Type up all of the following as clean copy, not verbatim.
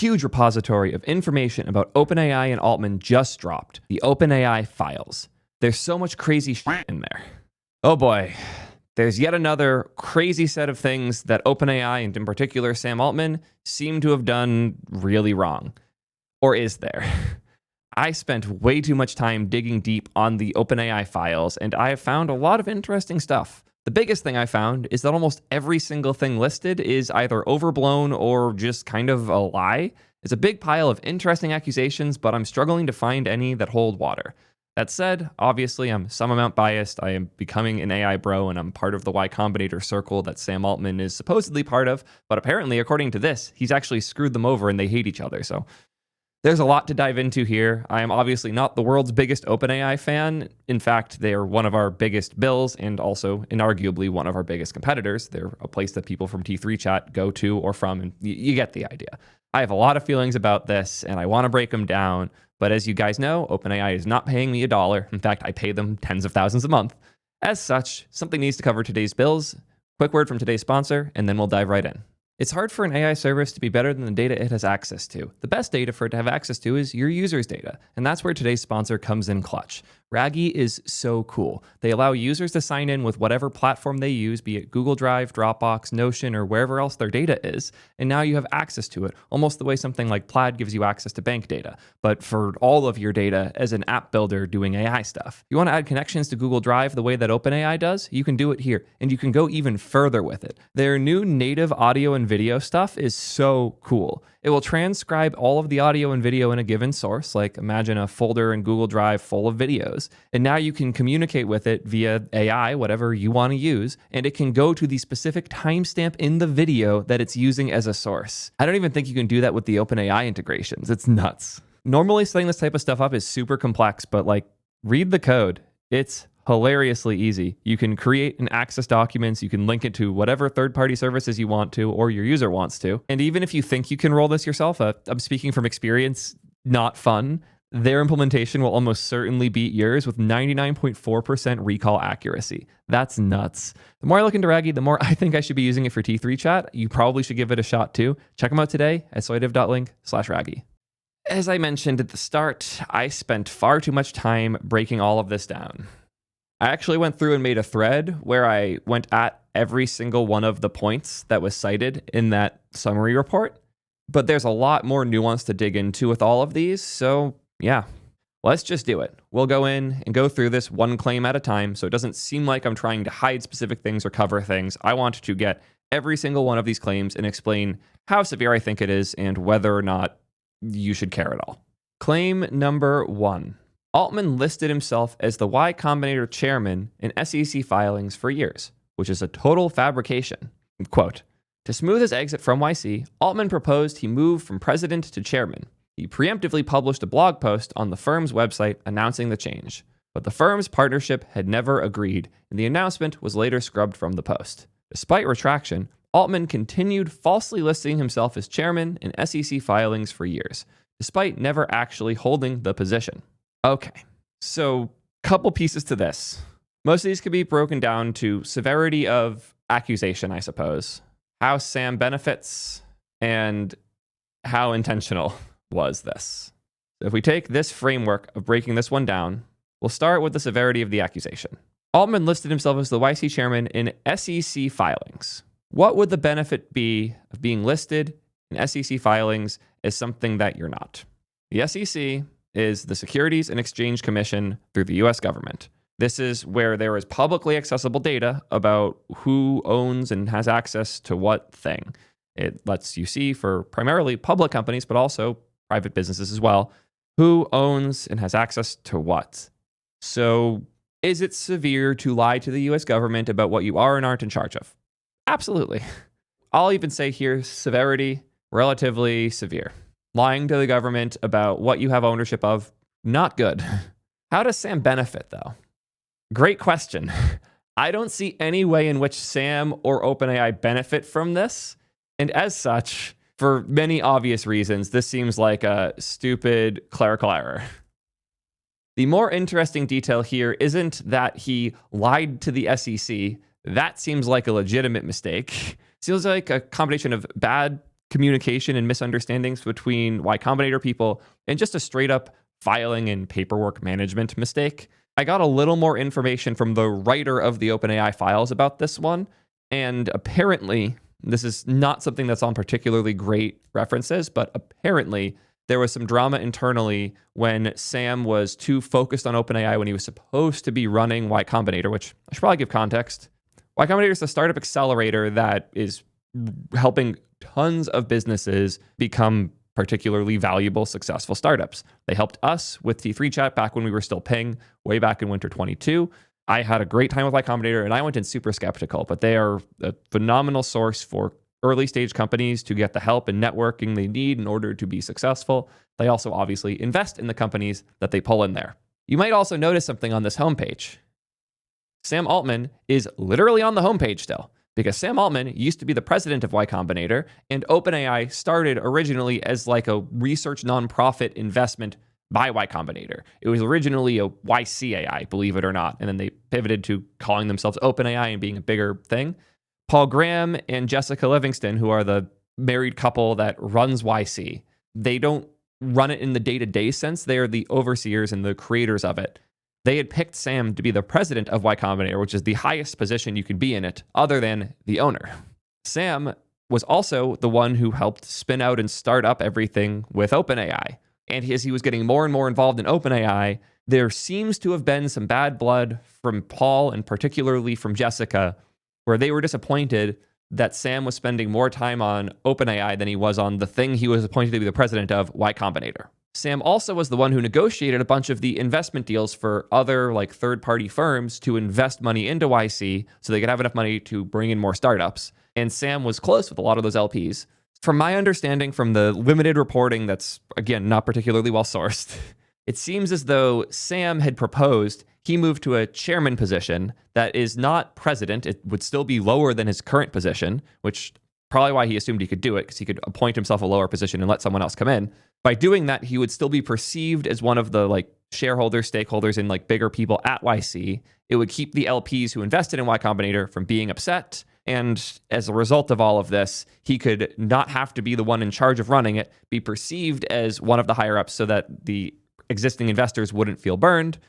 huge repository of information about OpenAI and Altman just dropped, the OpenAI Files. There's so much crazy shit in there. Oh boy, there's yet another crazy set of things that OpenAI, and in particular Sam Altman, seem to have done really wrong. Or is there? I spent way too much time digging deep on the OpenAI files, and I have found a lot of interesting stuff. The biggest thing I found is that almost every single thing listed is either overblown or just kind of a lie. It's a big pile of interesting accusations, but I'm struggling to find any that hold water. That said, obviously I'm some amount biased. I am becoming an AI bro, and I'm part of the Y Combinator circle that Sam Altman is supposedly part of, but apparently, according to this, he's actually screwed them over and they hate each other, so there's a lot to dive into here. I am obviously not the world's biggest OpenAI fan. In fact, they are one of our biggest bills and also inarguably one of our biggest competitors. They're a place that people from T3 chat go to or from, and you get the idea. I have a lot of feelings about this, and I want to break them down. But as you guys know, OpenAI is not paying me $1. In fact, I pay them tens of thousands a month. As such, something needs to cover today's bills. Quick word from today's sponsor, and then we'll dive right in. It's hard for an AI service to be better than the data it has access to. The best data for it to have access to is your users' data, and that's where today's sponsor comes in clutch. Raggy is so cool. They allow users to sign in with whatever platform they use, be it Google Drive, Dropbox, Notion, or wherever else their data is, and now you have access to it, almost the way something like Plaid gives you access to bank data, but for all of your data as an app builder doing AI stuff. You want to add connections to Google Drive the way that OpenAI does? You can do it here, and you can go even further with it. Their new native audio and video stuff is so cool. It will transcribe all of the audio and video in a given source, like imagine a folder in Google Drive full of videos, and now you can communicate with it via AI, whatever you want to use, and it can go to the specific timestamp in the video that it's using as a source. I don't even think you can do that with the OpenAI integrations. It's nuts. Normally setting this type of stuff up is super complex, but read the code. It's hilariously easy. You can create and access documents. You can link it to whatever third-party services you want to or your user wants to. And even if you think you can roll this yourself, I'm speaking from experience, not fun. Their implementation will almost certainly beat yours with 99.4% recall accuracy. That's nuts. The more I look into Raggy, the more I think I should be using it for T3 chat. You probably should give it a shot too. Check them out today at soydiv.link/Raggy. As I mentioned at the start, I spent far too much time breaking all of this down. I actually went through and made a thread where I went at every single one of the points that was cited in that summary report, but there's a lot more nuance to dig into with all of these, so yeah, let's just do it. We'll go in and go through this one claim at a time, so it doesn't seem like I'm trying to hide specific things or cover things. I want to get every single one of these claims and explain how severe I think it is and whether or not you should care at all. Claim number 1. Altman listed himself as the Y Combinator chairman in SEC filings for years, which is a total fabrication. Quote, to smooth his exit from YC, Altman proposed he move from president to chairman. He preemptively published a blog post on the firm's website announcing the change, but the firm's partnership had never agreed, and the announcement was later scrubbed from the post. Despite retraction, Altman continued falsely listing himself as chairman in SEC filings for years, despite never actually holding the position. Okay, so couple pieces to this. Most of these could be broken down to severity of accusation, I suppose, how Sam benefits, and how intentional was this. So if we take this framework of breaking this one down, we'll start with the severity of the accusation. Altman listed himself as the YC chairman in SEC filings. What would the benefit be of being listed in SEC filings as something that you're not? The SEC is the Securities and Exchange Commission through the US government. This is where there is publicly accessible data about who owns and has access to what thing. It lets you see for primarily public companies, but also private businesses as well, who owns and has access to what. So is it severe to lie to the US government about what you are and aren't in charge of? Absolutely. I'll even say here, severity, relatively severe. Lying to the government about what you have ownership of, not good. How does Sam benefit, though? Great question. I don't see any way in which Sam or OpenAI benefit from this. And as such, for many obvious reasons, this seems like a stupid clerical error. The more interesting detail here isn't that he lied to the SEC. That seems like a legitimate mistake. Seems like a combination of bad communication and misunderstandings between Y Combinator people and just a straight up filing and paperwork management mistake. I got a little more information from the writer of the OpenAI files about this one, and apparently, this is not something that's on particularly great references, but apparently there was some drama internally when Sam was too focused on OpenAI when he was supposed to be running Y Combinator, which I should probably give context. Y Combinator is a startup accelerator that is helping tons of businesses become particularly valuable, successful startups. They helped us with T3 Chat back when we were still paying, way back in winter 22. I had a great time with Y Combinator, and I went in super skeptical, but they are a phenomenal source for early stage companies to get the help and networking they need in order to be successful. They also obviously invest in the companies that they pull in there. You might also notice something on this homepage. Sam Altman is literally on the homepage still, because Sam Altman used to be the president of Y Combinator, and OpenAI started originally as like a research nonprofit investment by Y Combinator. It was originally a YCAI, believe it or not, and then they pivoted to calling themselves OpenAI and being a bigger thing. Paul Graham and Jessica Livingston, who are the married couple that runs YC, they don't run it in the day-to-day sense. They are the overseers and the creators of it. They had picked Sam to be the president of Y Combinator, which is the highest position you could be in it, other than the owner. Sam was also the one who helped spin out and start up everything with OpenAI. And as he was getting more and more involved in OpenAI, there seems to have been some bad blood from Paul and particularly from Jessica, where they were disappointed that Sam was spending more time on OpenAI than he was on the thing he was appointed to be the president of, Y Combinator. Sam also was the one who negotiated a bunch of the investment deals for other like third-party firms to invest money into YC so they could have enough money to bring in more startups. And Sam was close with a lot of those LPs. From my understanding from the limited reporting that's, again, not particularly well sourced, it seems as though Sam had proposed he moved to a chairman position that is not president. It would still be lower than his current position, which probably why he assumed he could do it, because he could appoint himself a lower position and let someone else come in. By doing that, he would still be perceived as one of the like shareholders, stakeholders, and like bigger people at YC. It would keep the LPs who invested in Y Combinator from being upset. And as a result of all of this, he could not have to be the one in charge of running it, be perceived as one of the higher ups so that the existing investors wouldn't feel burned,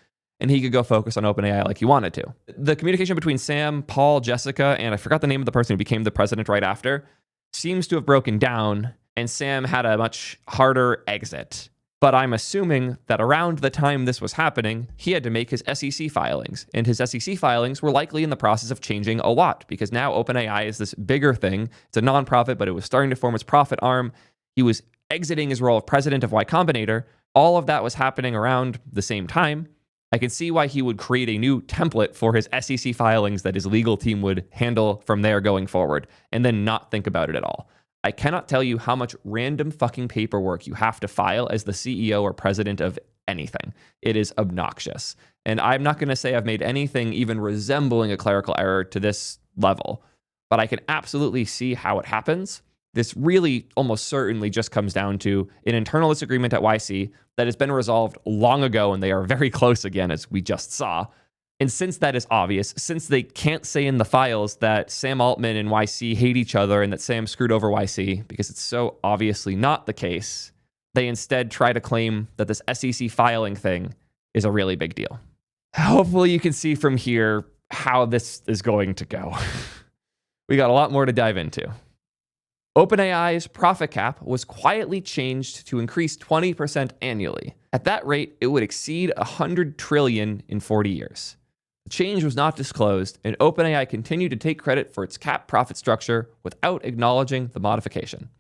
and he could go focus on OpenAI like he wanted to. The communication between Sam, Paul, Jessica, and I forgot the name of the person who became the president right after, seems to have broken down, and Sam had a much harder exit. But I'm assuming that around the time this was happening, he had to make his SEC filings, and his SEC filings were likely in the process of changing a lot, because now OpenAI is this bigger thing. It's a nonprofit, but it was starting to form its profit arm. He was exiting his role of president of Y Combinator. All of that was happening around the same time. I can see why he would create a new template for his SEC filings that his legal team would handle from there going forward, and then not think about it at all. I cannot tell you how much random fucking paperwork you have to file as the CEO or president of anything. It is obnoxious. And I'm not going to say I've made anything even resembling a clerical error to this level, but I can absolutely see how it happens. This really almost certainly just comes down to an internal disagreement at YC that has been resolved long ago, and they are very close again, as we just saw. And since that is obvious, since they can't say in the files that Sam Altman and YC hate each other and that Sam screwed over YC, because it's so obviously not the case, they instead try to claim that this SEC filing thing is a really big deal. Hopefully you can see from here how this is going to go. We got a lot more to dive into. OpenAI's profit cap was quietly changed to increase 20% annually. At that rate, it would exceed $100 trillion in 40 years. The change was not disclosed, and OpenAI continued to take credit for its cap profit structure without acknowledging the modification.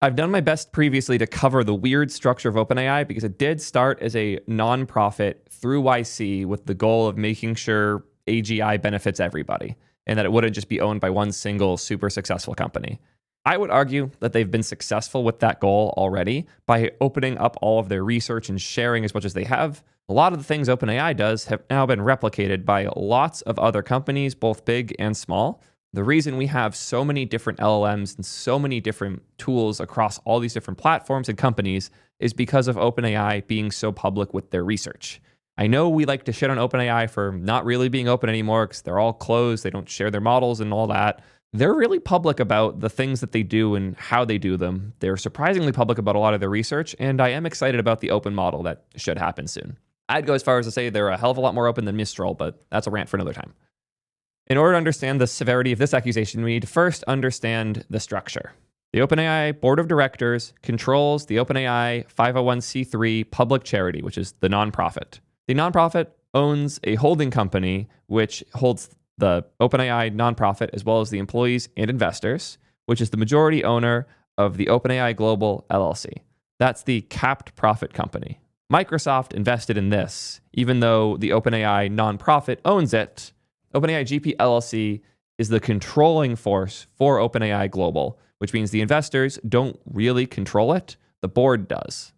I've done my best previously to cover the weird structure of OpenAI because it did start as a nonprofit through YC with the goal of making sure AGI benefits everybody and that it wouldn't just be owned by one single super successful company. I would argue that they've been successful with that goal already by opening up all of their research and sharing as much as they have. A lot of the things OpenAI does have now been replicated by lots of other companies, both big and small. The reason we have so many different LLMs and so many different tools across all these different platforms and companies is because of OpenAI being so public with their research. I know we like to shit on OpenAI for not really being open anymore because they're all closed, they don't share their models and all that. they're really public about the things that they do and how they do them. They're surprisingly public about a lot of their research, and I am excited about the open model that should happen soon. I'd go as far as to say they're a hell of a lot more open than Mistral, but that's a rant for another time. In order to understand the severity of this accusation, we need to first understand the structure. The OpenAI Board of Directors controls the OpenAI 501c3 public charity, which is the nonprofit. The nonprofit owns a holding company which holds the OpenAI nonprofit as well as the employees and investors, which is the majority owner of the OpenAI Global LLC. That's the capped profit company. Microsoft invested in this, even though the OpenAI nonprofit owns it. OpenAI GP LLC is the controlling force for OpenAI Global, which means the investors don't really control it, the board does.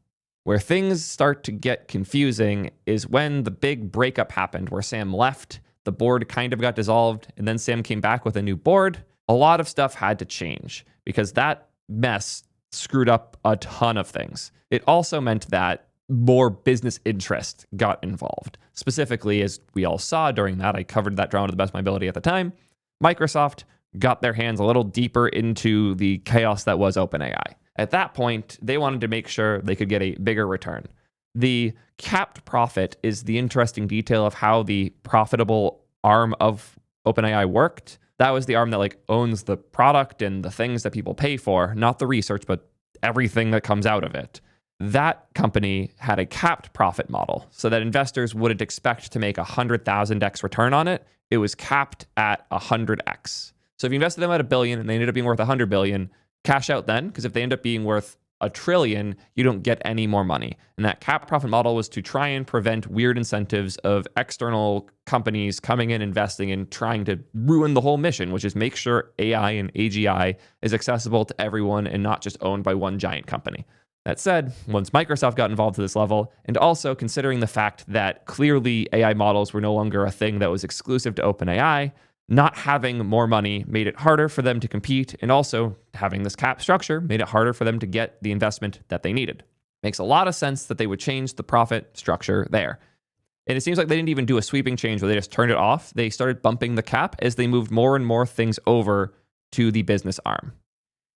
Where things start to get confusing is when the big breakup happened, where Sam left, the board kind of got dissolved, and then Sam came back with a new board. A lot of stuff had to change because that mess screwed up a ton of things. It also meant that more business interest got involved. Specifically, as we all saw during that, I covered that drama to the best of my ability at the time, Microsoft got their hands a little deeper into the chaos that was OpenAI. At that point, they wanted to make sure they could get a bigger return. The capped profit is the interesting detail of how the profitable arm of OpenAI worked. That was the arm that owns the product and the things that people pay for, not the research, but everything that comes out of it. That company had a capped profit model so that investors wouldn't expect to make 100,000x return on it. It was capped at 100x. So if you invested them at $1 billion and they ended up being worth $100 billion, cash out then, because if they end up being worth $1 trillion, you don't get any more money. And that capped profit model was to try and prevent weird incentives of external companies coming in, investing, and trying to ruin the whole mission, which is make sure AI and AGI is accessible to everyone and not just owned by one giant company. That said, once Microsoft got involved to this level, and also considering the fact that clearly AI models were no longer a thing that was exclusive to OpenAI, not having more money made it harder for them to compete, and also having this cap structure made it harder for them to get the investment that they needed. Makes a lot of sense that they would change the profit structure there. And it seems like they didn't even do a sweeping change where they just turned it off. They started bumping the cap as they moved more and more things over to the business arm.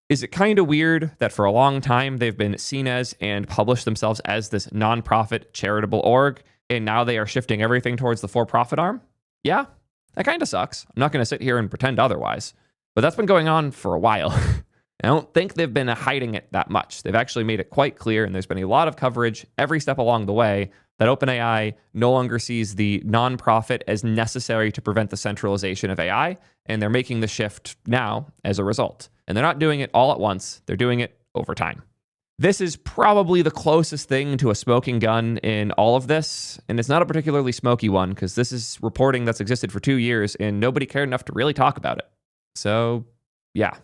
Is it kind of weird that for a long time they've been seen as and published themselves as this nonprofit charitable org, and now they are shifting everything towards the for-profit arm? Yeah, that kind of sucks. I'm not going to sit here and pretend otherwise, but that's been going on for a while. I don't think they've been hiding it that much. They've actually made it quite clear, and there's been a lot of coverage every step along the way that OpenAI no longer sees the nonprofit as necessary to prevent the centralization of AI, and they're making the shift now as a result. And they're not doing it all at once. They're doing it over time. This is probably the closest thing to a smoking gun in all of this, and it's not a particularly smoky one because this is reporting that's existed for 2 years and nobody cared enough to really talk about it. So, yeah.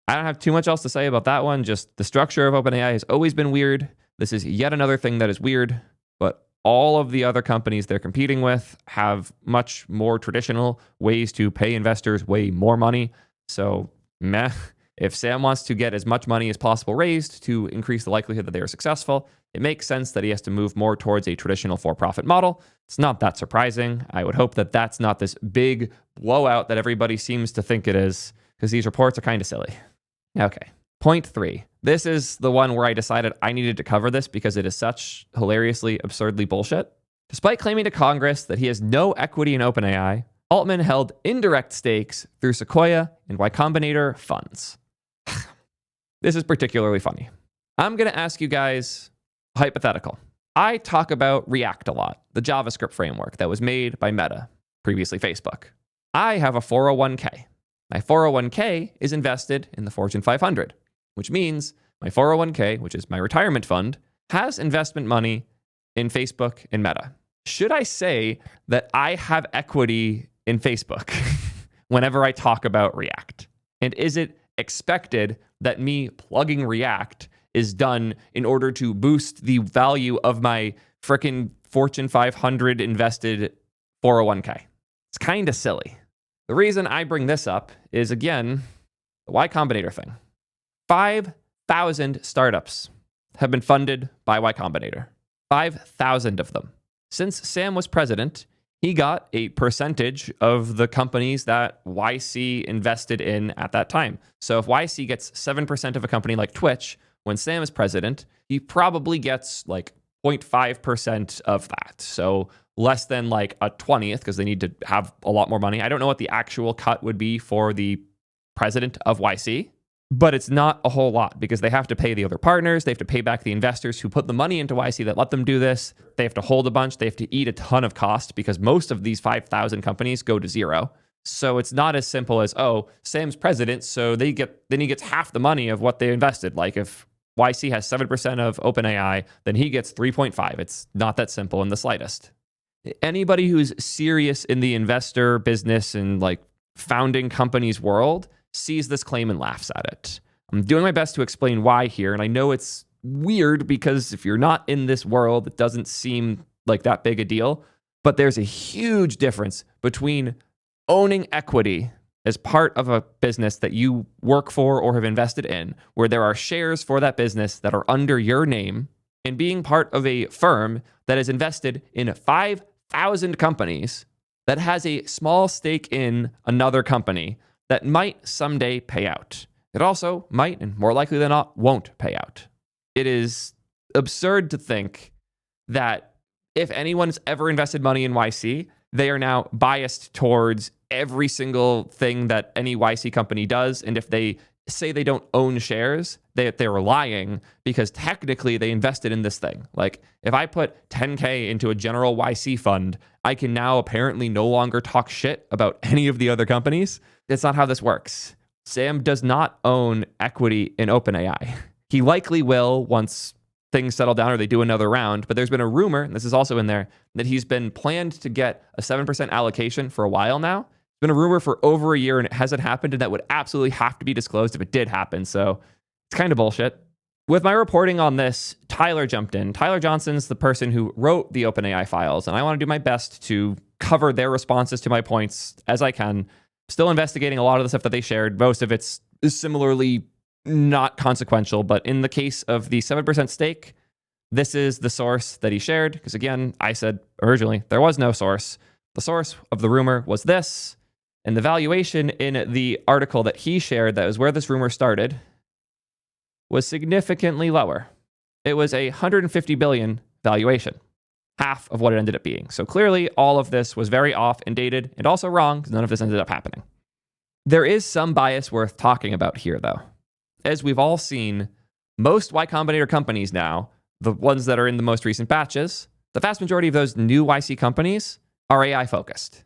I don't have too much else to say about that one. Just the structure of OpenAI has always been weird. This is yet another thing that is weird, but all of the other companies they're competing with have much more traditional ways to pay investors way more money. So, meh. If Sam wants to get as much money as possible raised to increase the likelihood that they are successful, it makes sense that he has to move more towards a traditional for-profit model. It's not that surprising. I would hope that that's not this big blowout that everybody seems to think it is, because these reports are kind of silly. Okay, point 3. This is the one where I decided I needed to cover this because it is such hilariously, absurdly bullshit. Despite claiming to Congress that he has no equity in OpenAI, Altman held indirect stakes through Sequoia and Y Combinator funds. This is particularly funny. I'm going to ask you guys a hypothetical. I talk about React a lot, the JavaScript framework that was made by Meta, previously Facebook. I have a 401k. My 401k is invested in the Fortune 500, which means my 401k, which is my retirement fund, has investment money in Facebook and Meta. Should I say that I have equity in Facebook whenever I talk about React? And is it expected that me plugging React is done in order to boost the value of my frickin' Fortune 500 invested 401k? It's kind of silly. The reason I bring this up is, again, the Y Combinator thing. 5,000 startups have been funded by Y Combinator. 5,000 of them. Since Sam was president, He got a percentage of the companies that YC invested in at that time. So if YC gets 7% of a company like Twitch, when Sam is president, he probably gets like 0.5% of that. So less than like a 20th, because they need to have a lot more money. I don't know what the actual cut would be for the president of YC, but it's not a whole lot because they have to pay the other partners. They have to pay back the investors who put the money into YC that let them do this. They have to hold a bunch. They have to eat a ton of cost because most of these 5,000 companies go to zero. So it's not as simple as, oh, Sam's president, so then he gets half the money of what they invested. Like if YC has 7% of OpenAI, then he gets 3.5. It's not that simple in the slightest. Anybody who's serious in the investor business and like founding companies world sees this claim and laughs at it. I'm doing my best to explain why here, and I know it's weird because if you're not in this world, it doesn't seem like that big a deal, but there's a huge difference between owning equity as part of a business that you work for or have invested in, where there are shares for that business that are under your name, and being part of a firm that is invested in 5,000 companies that has a small stake in another company that might someday pay out. It also might, and more likely than not, won't pay out. It is absurd to think that if anyone's ever invested money in YC, they are now biased towards every single thing that any YC company does. And if they say they don't own shares, they're lying because technically they invested in this thing. Like if I put 10K into a general YC fund, I can now apparently no longer talk shit about any of the other companies. That's not how this works. Sam does not own equity in OpenAI. He likely will once things settle down or they do another round, but there's been a rumor, and this is also in there, that he's been planned to get a 7% allocation for a while now. It's been a rumor for over a year and it hasn't happened, and that would absolutely have to be disclosed if it did happen. So it's kind of bullshit. With my reporting on this, Tyler jumped in. Tyler Johnson's the person who wrote the OpenAI files, and I want to do my best to cover their responses to my points as I can. Still investigating a lot of the stuff that they shared. Most of it's similarly not consequential, but in the case of the 7% stake, this is the source that he shared. Because again, I said originally there was no source. The source of the rumor was this, and the valuation in the article that he shared, that was where this rumor started, was significantly lower. It was a 150 billion valuation, half of what it ended up being. So clearly all of this was very off and dated and also wrong because none of this ended up happening. There is some bias worth talking about here though. As we've all seen, most Y Combinator companies now, the ones that are in the most recent batches, the vast majority of those new YC companies are AI focused.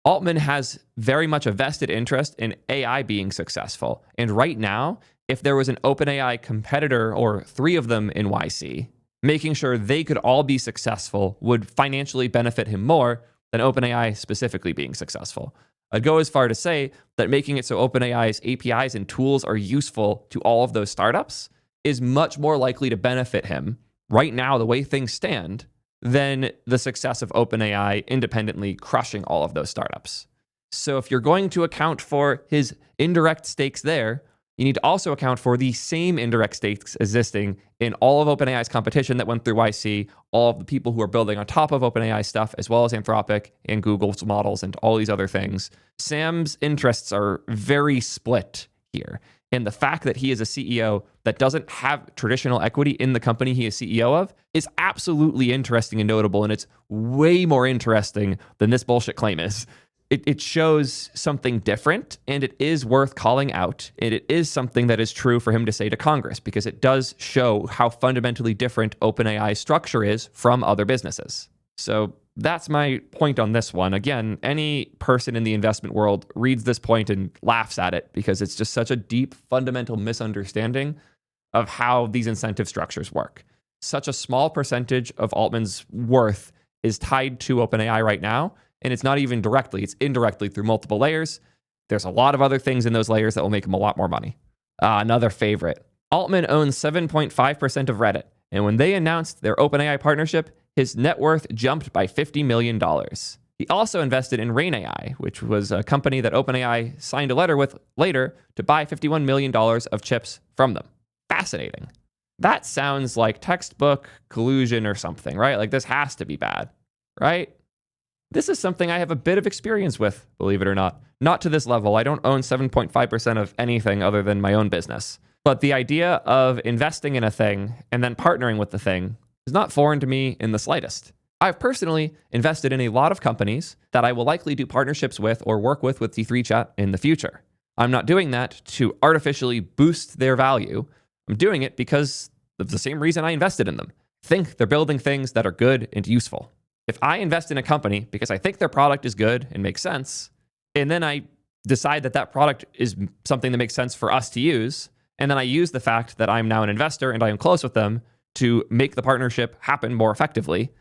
Altman has very much a vested interest in AI being successful. And right now, if there was an OpenAI competitor or 3 of them in YC, making sure they could all be successful would financially benefit him more than OpenAI specifically being successful. I'd go as far to say that making it so OpenAI's APIs and tools are useful to all of those startups is much more likely to benefit him right now, the way things stand, than the success of OpenAI independently crushing all of those startups. So if you're going to account for his indirect stakes there, you need to also account for the same indirect stakes existing in all of OpenAI's competition that went through YC, all of the people who are building on top of OpenAI stuff, as well as Anthropic and Google's models and all these other things. Sam's interests are very split here. And the fact that he is a CEO that doesn't have traditional equity in the company he is CEO of is absolutely interesting and notable. And it's way more interesting than this bullshit claim is. It shows something different, and it is worth calling out. And it is something that is true for him to say to Congress, because it does show how fundamentally different OpenAI's structure is from other businesses. So that's my point on this one. Again, any person in the investment world reads this point and laughs at it because it's just such a deep, fundamental misunderstanding of how these incentive structures work. Such a small percentage of Altman's worth is tied to OpenAI right now. And it's not even directly, it's indirectly through multiple layers. There's a lot of other things in those layers that will make him a lot more money. Another favorite. Altman owns 7.5% of Reddit. And when they announced their OpenAI partnership, his net worth jumped by $50 million. He also invested in Rain AI, which was a company that OpenAI signed a letter with later to buy $51 million of chips from them. Fascinating. That sounds like textbook collusion or something, right? Like this has to be bad, right? This is something I have a bit of experience with, believe it or not. Not to this level. I don't own 7.5% of anything other than my own business. But the idea of investing in a thing and then partnering with the thing is not foreign to me in the slightest. I've personally invested in a lot of companies that I will likely do partnerships with or work with D3 Chat in the future. I'm not doing that to artificially boost their value. I'm doing it because of the same reason I invested in them. Think they're building things that are good and useful. If I invest in a company because I think their product is good and makes sense, and then I decide that that product is something that makes sense for us to use, and then I use the fact that I'm now an investor and I am close with them to make the partnership happen more effectively,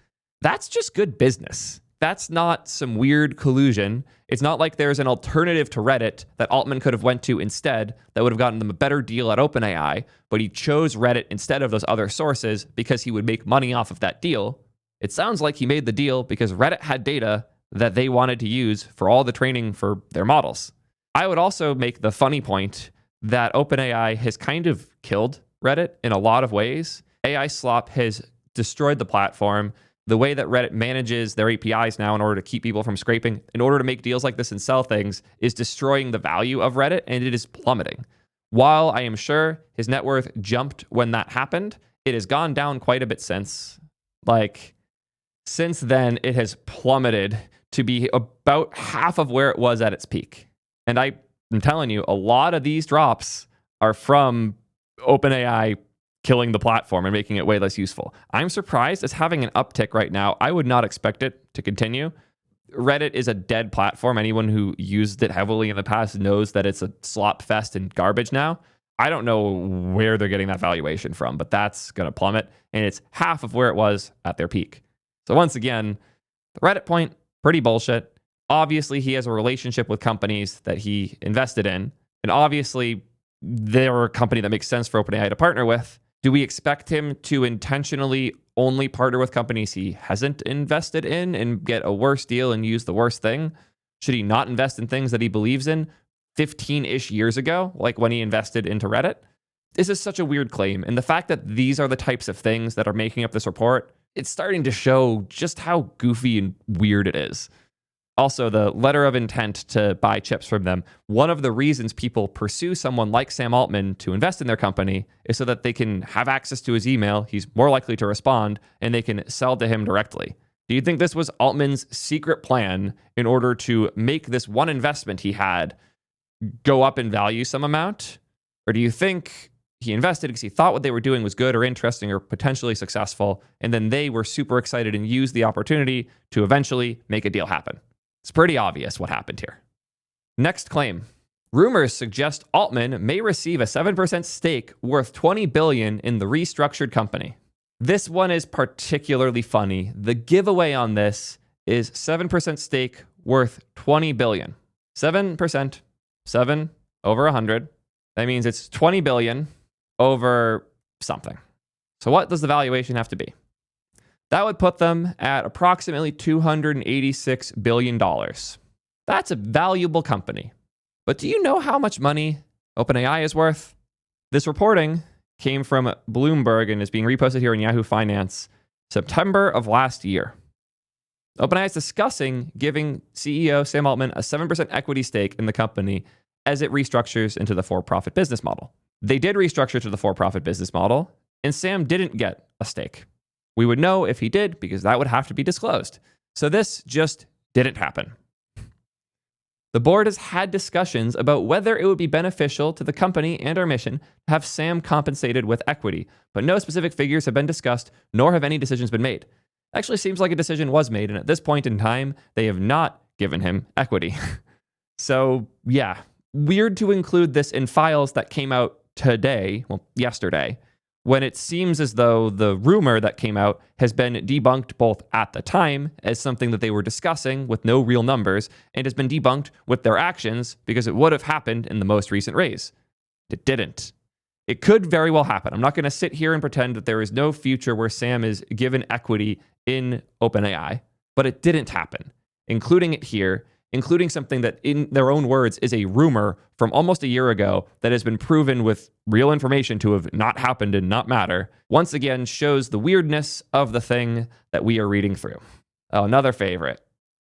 that's just good business. That's not some weird collusion. It's not like there's an alternative to Reddit that Altman could have went to instead that would have gotten them a better deal at OpenAI, but he chose Reddit instead of those other sources because he would make money off of that deal. It sounds like he made the deal because Reddit had data that they wanted to use for all the training for their models. I would also make the funny point that OpenAI has kind of killed Reddit in a lot of ways. AI slop has destroyed the platform. The way that Reddit manages their APIs now in order to keep people from scraping, in order to make deals like this and sell things, is destroying the value of Reddit, and it is plummeting. While I am sure his net worth jumped when that happened, it has gone down quite a bit since. Since then, it has plummeted to be about half of where it was at its peak. And I'm telling you, a lot of these drops are from OpenAI killing the platform and making it way less useful. I'm surprised it's having an uptick right now. I would not expect it to continue. Reddit is a dead platform. Anyone who used it heavily in the past knows that it's a slop fest and garbage now. I don't know where they're getting that valuation from, but that's going to plummet, and it's half of where it was at their peak. So once again, the Reddit point, pretty bullshit. Obviously, he has a relationship with companies that he invested in, and obviously, they're a company that makes sense for OpenAI to partner with. Do we expect him to intentionally only partner with companies he hasn't invested in and get a worse deal and use the worst thing? Should he not invest in things that he believes in 15-ish years ago, like when he invested into Reddit? This is such a weird claim. And the fact that these are the types of things that are making up this report, it's starting to show just how goofy and weird it is. Also, the letter of intent to buy chips from them. One of the reasons people pursue someone like Sam Altman to invest in their company is so that they can have access to his email. He's more likely to respond, and they can sell to him directly. Do you think this was Altman's secret plan in order to make this one investment he had go up in value some amount? Or do you think he invested because he thought what they were doing was good or interesting or potentially successful, and then they were super excited and used the opportunity to eventually make a deal happen? It's pretty obvious what happened here. Next claim. Rumors suggest Altman may receive a 7% stake worth $20 billion in the restructured company. This one is particularly funny. The giveaway on this is 7% stake worth $20 billion. 7%, 7 over 100. That means it's $20 billion over something. So what does the valuation have to be? That would put them at approximately $286 billion. That's a valuable company. But do you know how much money OpenAI is worth? This reporting came from Bloomberg and is being reposted here in Yahoo Finance, September of last year. OpenAI is discussing giving CEO Sam Altman a 7% equity stake in the company as it restructures into the for-profit business model. They did restructure to the for-profit business model, and Sam didn't get a stake. We would know if he did because that would have to be disclosed. So this just didn't happen. The board has had discussions about whether it would be beneficial to the company and our mission to have Sam compensated with equity, but no specific figures have been discussed, nor have any decisions been made. Actually seems like a decision was made, and at this point in time, they have not given him equity. So yeah, weird to include this in files that came out yesterday, when it seems as though the rumor that came out has been debunked both at the time as something that they were discussing with no real numbers, and has been debunked with their actions because it would have happened in the most recent raise. It didn't. It could very well happen. I'm not going to sit here and pretend that there is no future where Sam is given equity in OpenAI, but it didn't happen, including it here, including something that in their own words is a rumor from almost a year ago that has been proven with real information to have not happened and not matter, once again shows the weirdness of the thing that we are reading through. Oh, another favorite.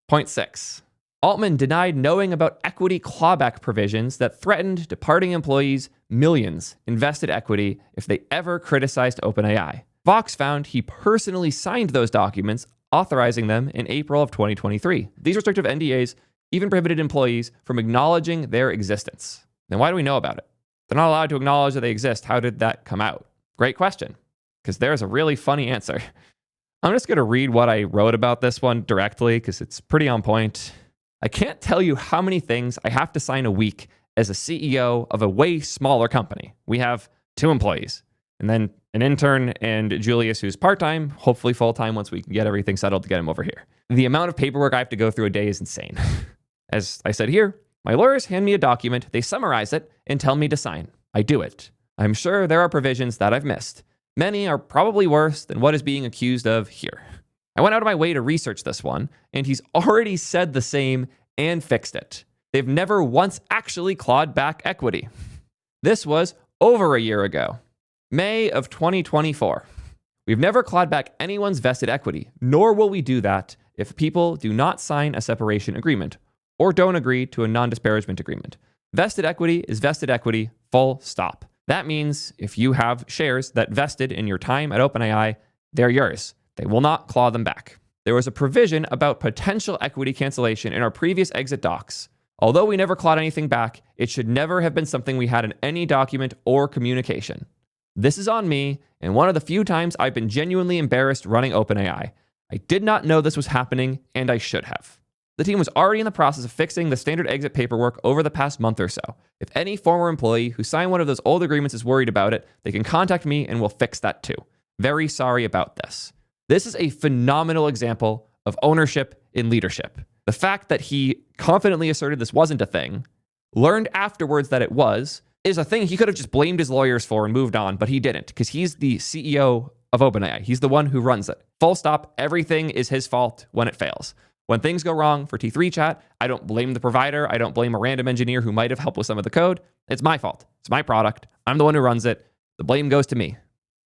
Point 6. Altman denied knowing about equity clawback provisions that threatened departing employees millions invested equity if they ever criticized OpenAI. Vox found he personally signed those documents, authorizing them in April of 2023. These restrictive NDAs even prohibited employees from acknowledging their existence. Then why do we know about it? They're not allowed to acknowledge that they exist. How did that come out? Great question, because there's a really funny answer. I'm just going to read what I wrote about this one directly because it's pretty on point. I can't tell you how many things I have to sign a week as a CEO of a way smaller company. We have 2 employees and then an intern and Julius, who's part-time, hopefully full-time once we can get everything settled to get him over here. The amount of paperwork I have to go through a day is insane. As I said here, my lawyers hand me a document, they summarize it, and tell me to sign. I do it. I'm sure there are provisions that I've missed. Many are probably worse than what is being accused of here. I went out of my way to research this one, and he's already said the same and fixed it. They've never once actually clawed back equity. This was over a year ago, May of 2024. We've never clawed back anyone's vested equity, nor will we do that if people do not sign a separation agreement or don't agree to a non-disparagement agreement. Vested equity is vested equity, full stop. That means if you have shares that vested in your time at OpenAI, they're yours. They will not claw them back. There was a provision about potential equity cancellation in our previous exit docs. Although we never clawed anything back, it should never have been something we had in any document or communication. This is on me, and one of the few times I've been genuinely embarrassed running OpenAI. I did not know this was happening, and I should have. The team was already in the process of fixing the standard exit paperwork over the past month or so. If any former employee who signed one of those old agreements is worried about it, they can contact me and we'll fix that too. Very sorry about this. This is a phenomenal example of ownership in leadership. The fact that he confidently asserted this wasn't a thing, learned afterwards that it was, is a thing he could have just blamed his lawyers for and moved on, but he didn't, because he's the CEO of OpenAI. He's the one who runs it. Full stop. Everything is his fault when it fails. When things go wrong for T3 chat, I don't blame the provider. I don't blame a random engineer who might have helped with some of the code. It's my fault. It's my product. I'm the one who runs it. The blame goes to me.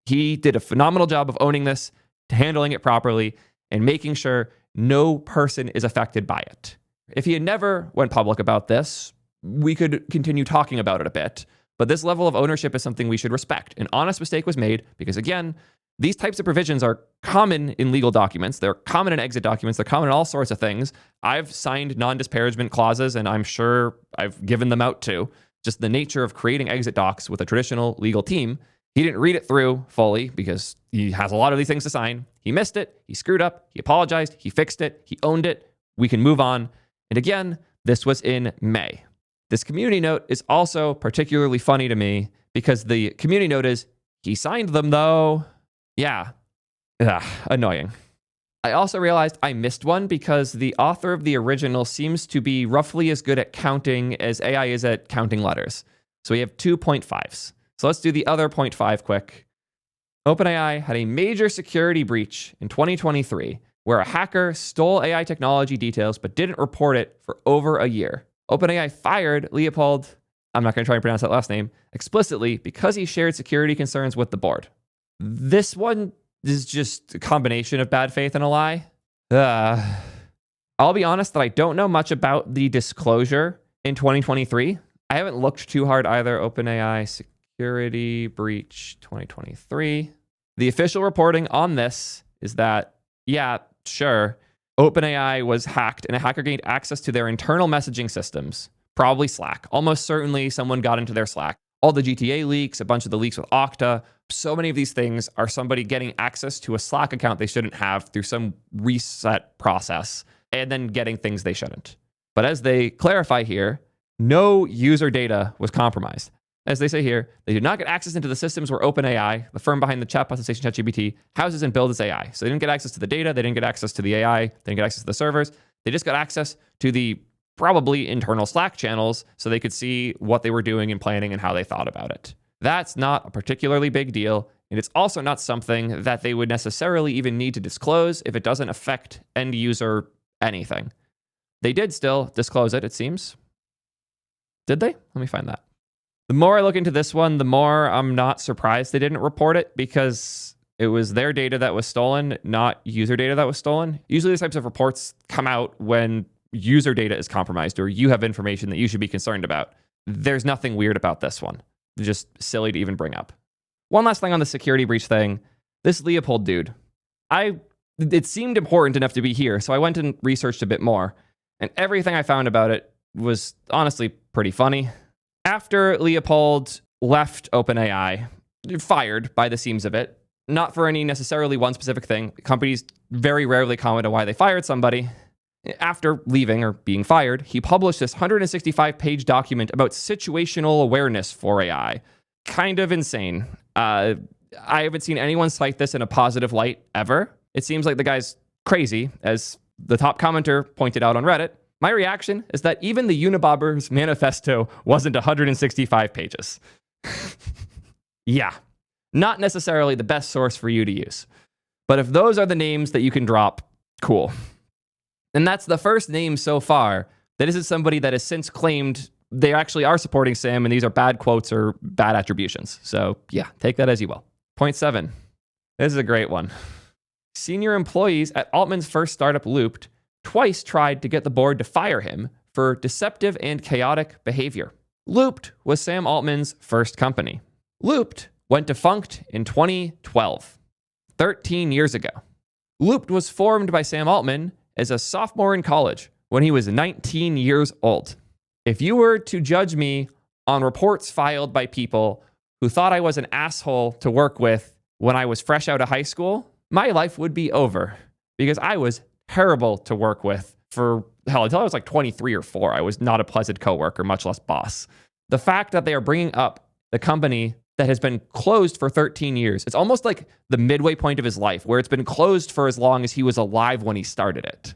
He did a phenomenal job of owning this, handling it properly, and making sure no person is affected by it. If he had never went public about this, we could continue talking about it a bit. But this level of ownership is something we should respect. An honest mistake was made because, again, these types of provisions are common in legal documents. They're common in exit documents. They're common in all sorts of things. I've signed non-disparagement clauses, and I'm sure I've given them out too. Just the nature of creating exit docs with a traditional legal team. He didn't read it through fully because he has a lot of these things to sign. He missed it. He screwed up. He apologized. He fixed it. He owned it. We can move on. And again, this was in May. This community note is also particularly funny to me because the community note is, he signed them though. Yeah, annoying. I also realized I missed one because the author of the original seems to be roughly as good at counting as AI is at counting letters. So we have 2.5s. So let's do the other 0.5 quick. OpenAI had a major security breach in 2023 where a hacker stole AI technology details but didn't report it for over a year. OpenAI fired Leopold, I'm not going to try and pronounce that last name, explicitly because he shared security concerns with the board. This one is just a combination of bad faith and a lie. I'll be honest that I don't know much about the disclosure in 2023. I haven't looked too hard either. OpenAI security breach 2023. The official reporting on this is that, yeah, sure, OpenAI was hacked and a hacker gained access to their internal messaging systems, probably Slack. Almost certainly someone got into their Slack. All the GTA leaks, a bunch of the leaks with Okta, so many of these things are somebody getting access to a Slack account they shouldn't have through some reset process and then getting things they shouldn't. But as they clarify here, no user data was compromised. As they say here, they did not get access into the systems where OpenAI, the firm behind the chatbot station ChatGPT, houses and builds its AI. So they didn't get access to the data, they didn't get access to the AI, they didn't get access to the servers. They just got access to the probably internal Slack channels so they could see what they were doing and planning and how they thought about it. That's not a particularly big deal, and it's also not something that they would necessarily even need to disclose if it doesn't affect end user anything. They did still disclose it, it seems. Did they? Let me find that. The more I look into this one, the more I'm not surprised they didn't report it because It was their data that was stolen, not user data that was stolen. Usually these types of reports come out when user data is compromised or you have information that you should be concerned about. There's nothing weird about this one. It's just silly to even bring up. One last thing on the security breach thing. This Leopold dude. It seemed important enough to be here, so I went and researched a bit more. And everything I found about it was honestly pretty funny. After Leopold left OpenAI, fired by the seams of it, not for any necessarily one specific thing. Companies very rarely comment on why they fired somebody. After leaving or being fired, he published this 165-page document about situational awareness for AI. Kind of insane. I haven't seen anyone cite this in a positive light ever. It seems like the guy's crazy, as the top commenter pointed out on Reddit. My reaction is that even the Unibobber's manifesto wasn't 165 pages. Yeah, not necessarily the best source for you to use. But if those are the names that you can drop, cool. And that's the first name so far that isn't somebody that has since claimed they actually are supporting Sam and these are bad quotes or bad attributions. So yeah, take that as you will. Point 7. This is a great one. Senior employees at Altman's first startup Loopt twice tried to get the board to fire him for deceptive and chaotic behavior. Loopt was Sam Altman's first company. Loopt went defunct in 2012, 13 years ago. Loopt was formed by Sam Altman as a sophomore in college when he was 19 years old. If you were to judge me on reports filed by people who thought I was an asshole to work with when I was fresh out of high school, my life would be over because I was terrible to work with for, hell, until I was like 23 or 4. I was not a pleasant coworker, much less boss. The fact that they are bringing up the company that has been closed for 13 years, it's almost like the midway point of his life where it's been closed for as long as he was alive when he started it.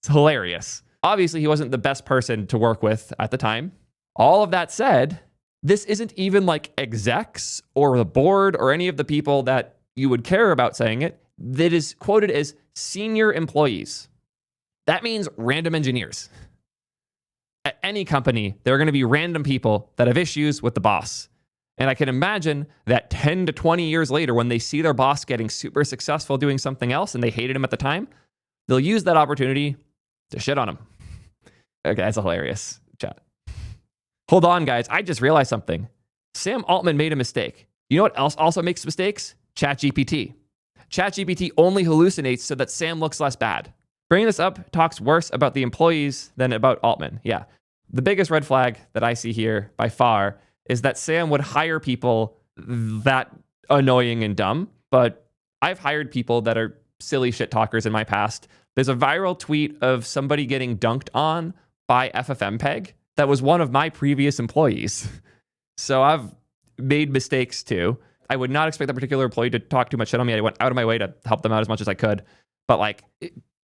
It's hilarious. Obviously, he wasn't the best person to work with at the time. All of that said, this isn't even like execs or the board or any of the people that you would care about saying it. That is quoted as senior employees. That means random engineers. At any company, there are going to be random people that have issues with the boss. And I can imagine that 10 to 20 years later, when they see their boss getting super successful doing something else and they hated him at the time, they'll use that opportunity to shit on him. Okay, that's hilarious. Chat. Hold on, guys. I just realized something. Sam Altman made a mistake. You know what else also makes mistakes? ChatGPT. ChatGPT only hallucinates so that Sam looks less bad. Bringing this up talks worse about the employees than about Altman. Yeah. The biggest red flag that I see here by far is that Sam would hire people that annoying and dumb, but I've hired people that are silly shit talkers in my past. There's a viral tweet of somebody getting dunked on by FFmpeg that was one of my previous employees. So I've made mistakes too. I would not expect that particular employee to talk too much shit on me. I went out of my way to help them out as much as I could. But like,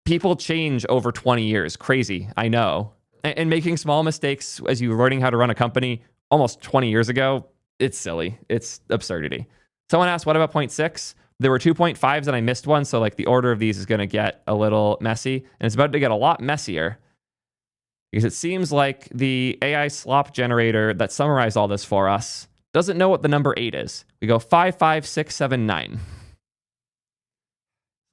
people change over 20 years. Crazy, I know. And making small mistakes as you're learning how to run a company almost 20 years ago, it's silly. It's absurdity. Someone asked, what about point 6? There were 2.5s and I missed one. So like the order of these is going to get a little messy. And it's about to get a lot messier because it seems like the AI slop generator that summarized all this for us doesn't know what the number 8 is. We go 5, 5, 6, 7, 9.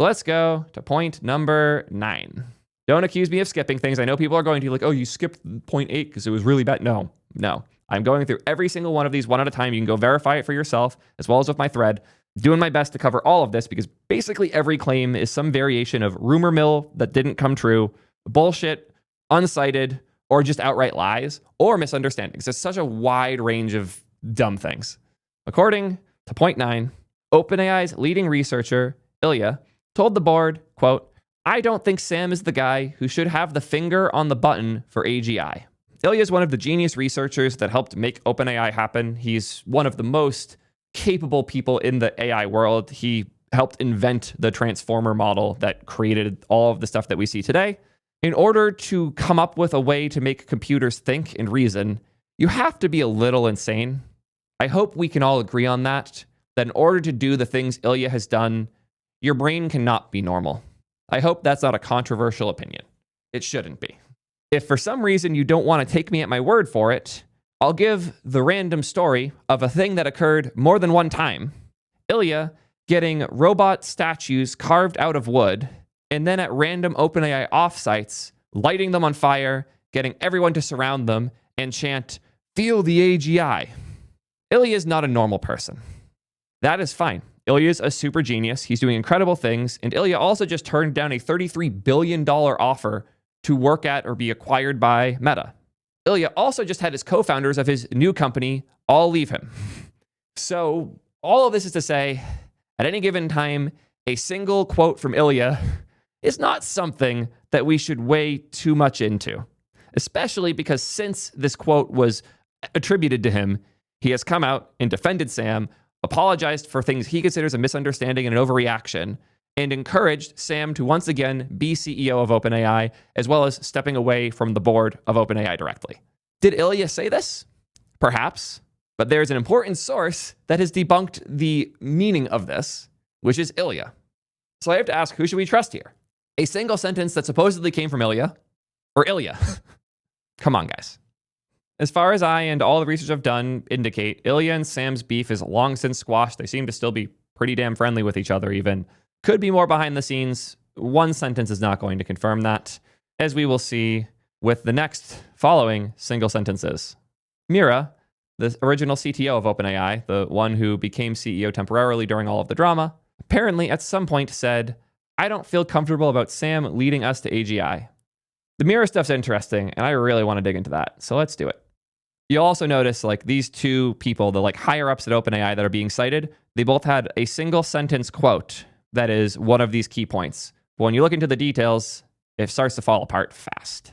So let's go to point number 9. Don't accuse me of skipping things. I know people are going to be like, oh, you skipped point 8 because it was really bad. No. I'm going through every single one of these one at a time. You can go verify it for yourself, as well as with my thread. Doing my best to cover all of this because basically every claim is some variation of rumor mill that didn't come true, bullshit, uncited, or just outright lies, or misunderstandings. There's such a wide range of dumb things. According to point 9, OpenAI's leading researcher, Ilya, told the board, quote, I don't think Sam is the guy who should have the finger on the button for AGI. Ilya is one of the genius researchers that helped make OpenAI happen. He's one of the most capable people in the AI world. He helped invent the transformer model that created all of the stuff that we see today. In order to come up with a way to make computers think and reason, you have to be a little insane. I hope we can all agree on that in order to do the things Ilya has done, your brain cannot be normal. I hope that's not a controversial opinion. It shouldn't be. If for some reason you don't want to take me at my word for it, I'll give the random story of a thing that occurred more than one time. Ilya getting robot statues carved out of wood, and then at random OpenAI offsites, lighting them on fire, getting everyone to surround them and chant, "Feel the AGI." Ilya is not a normal person. That is fine. Ilya is a super genius. He's doing incredible things. And Ilya also just turned down a $33 billion offer to work at or be acquired by Meta. Ilya also just had his co-founders of his new company all leave him. So all of this is to say, at any given time, a single quote from Ilya is not something that we should weigh too much into, especially because since this quote was attributed to him, he has come out and defended Sam, apologized for things he considers a misunderstanding and an overreaction, and encouraged Sam to once again be CEO of OpenAI, as well as stepping away from the board of OpenAI directly. Did Ilya say this? Perhaps. But there's an important source that has debunked the meaning of this, which is Ilya. So I have to ask, who should we trust here? A single sentence that supposedly came from Ilya, or Ilya? Come on, guys. As far as I and all the research I've done indicate, Ilya and Sam's beef is long since squashed. They seem to still be pretty damn friendly with each other even. Could be more behind the scenes. One sentence is not going to confirm that, as we will see with the next following single sentences. Mira, the original CTO of OpenAI, the one who became CEO temporarily during all of the drama, apparently at some point said, "I don't feel comfortable about Sam leading us to AGI." The Mira stuff's interesting, and I really want to dig into that, so let's do it. You'll also notice these two people, the higher ups at OpenAI that are being cited, they both had a single sentence quote that is one of these key points. But when you look into the details, it starts to fall apart fast.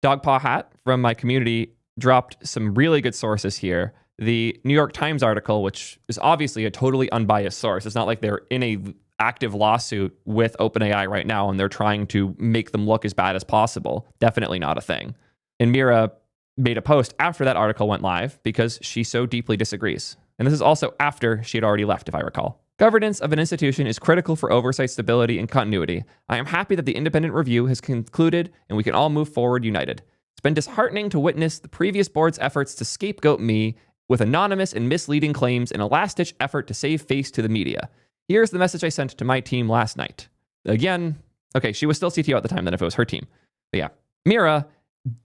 Dogpaw Hat from my community dropped some really good sources here. The New York Times article, which is obviously a totally unbiased source. It's not like they're in a active lawsuit with OpenAI right now and they're trying to make them look as bad as possible. Definitely not a thing. And Mira made a post after that article went live because she so deeply disagrees. And this is also after she had already left, if I recall. Governance of an institution is critical for oversight, stability, and continuity. I am happy that the independent review has concluded and we can all move forward united. It's been disheartening to witness the previous board's efforts to scapegoat me with anonymous and misleading claims in a last-ditch effort to save face to the media. Here's the message I sent to my team last night. Again, okay, she was still CTO at the time then if it was her team. But yeah, Mira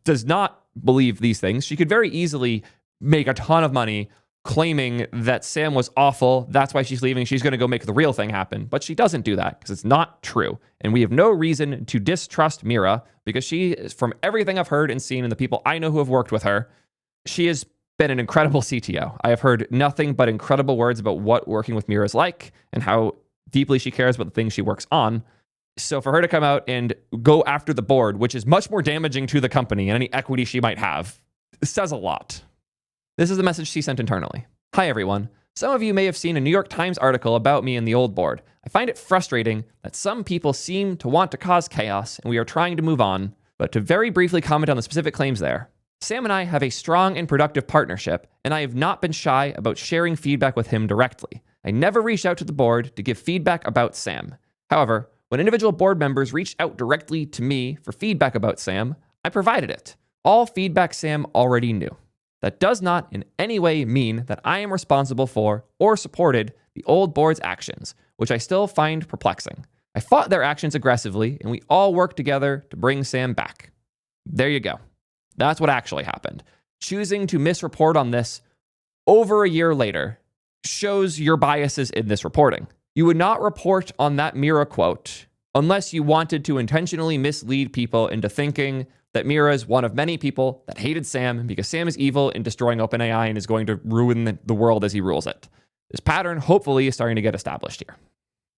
does not believe these things. She could very easily make a ton of money claiming that Sam was awful. That's why she's leaving. She's going to go make the real thing happen. But she doesn't do that because it's not true. And we have no reason to distrust Mira because she is, from everything I've heard and seen and the people I know who have worked with her, she has been an incredible CTO. I have heard nothing but incredible words about what working with Mira is like and how deeply she cares about the things she works on. So for her to come out and go after the board, which is much more damaging to the company and any equity she might have, says a lot. This is the message she sent internally. Hi, everyone. Some of you may have seen a New York Times article about me and the old board. I find it frustrating that some people seem to want to cause chaos, and we are trying to move on. But to very briefly comment on the specific claims there, Sam and I have a strong and productive partnership, and I have not been shy about sharing feedback with him directly. I never reached out to the board to give feedback about Sam. However, when individual board members reached out directly to me for feedback about Sam, I provided it. All feedback Sam already knew. That does not in any way mean that I am responsible for or supported the old board's actions, which I still find perplexing. I fought their actions aggressively, and we all worked together to bring Sam back. There you go. That's what actually happened. Choosing to misreport on this over a year later shows your biases in this reporting. You would not report on that Mira quote unless you wanted to intentionally mislead people into thinking that Mira is one of many people that hated Sam because Sam is evil in destroying OpenAI and is going to ruin the world as he rules it. This pattern, hopefully, is starting to get established here.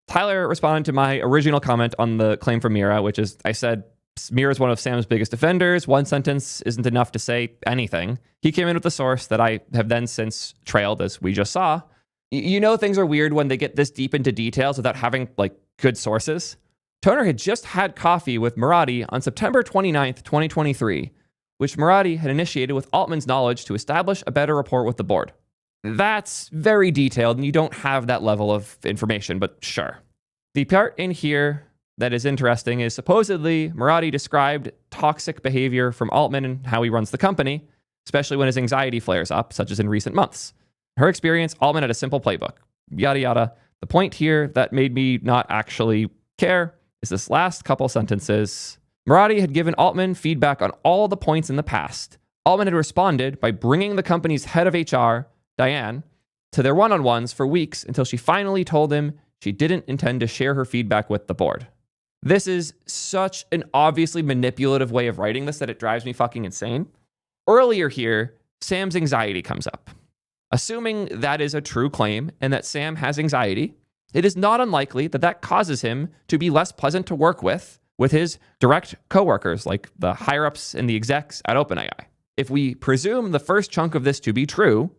Tyler responded to my original comment on the claim from Mira, which is, I said, Mira is one of Sam's biggest defenders. One sentence isn't enough to say anything. He came in with the source that I have then since trailed, as we just saw. You know things are weird when they get this deep into details without having, good sources. Toner had just had coffee with Murati on September 29th, 2023, which Murati had initiated with Altman's knowledge to establish a better rapport with the board. That's very detailed, and you don't have that level of information, but sure. The part in here that is interesting is supposedly Murati described toxic behavior from Altman and how he runs the company, especially when his anxiety flares up, such as in recent months. In her experience, Altman had a simple playbook. Yada, yada. The point here that made me not actually care is this last couple sentences. Murati had given Altman feedback on all the points in the past. Altman had responded by bringing the company's head of HR, Diane, to their one-on-ones for weeks until she finally told him she didn't intend to share her feedback with the board. This is such an obviously manipulative way of writing this that it drives me fucking insane. Earlier here, Sam's anxiety comes up. Assuming that is a true claim and that Sam has anxiety, it is not unlikely that that causes him to be less pleasant to work with his direct coworkers, like the higher-ups and the execs at OpenAI. If we presume the first chunk of this to be true,